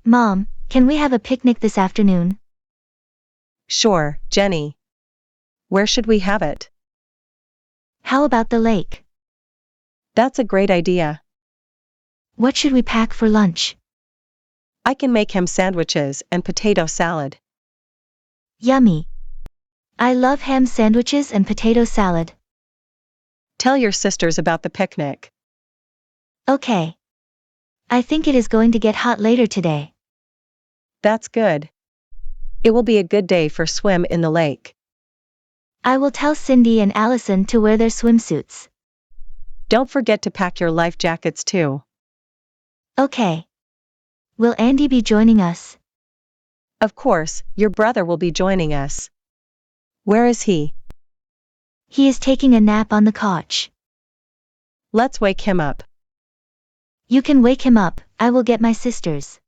Mom, can we have a picnic this afternoon? Sure, Jenny. Where should we have it? How about the lake? That's a great idea. What should we pack for lunch? I can make ham sandwiches and potato salad. Yummy. I love ham sandwiches and potato salad. Tell your sisters about the picnic. Okay. I think it is going to get hot later today. That's good. It will be a good day for swim in the lake. I will tell Cindy and Allison to wear their swimsuits. Don't forget to pack your life jackets too. Okay. Will Andy be joining us? Of course, your brother will be joining us. Where is he? He is taking a nap on the couch. Let's wake him up. You can wake him up, I will get my sisters.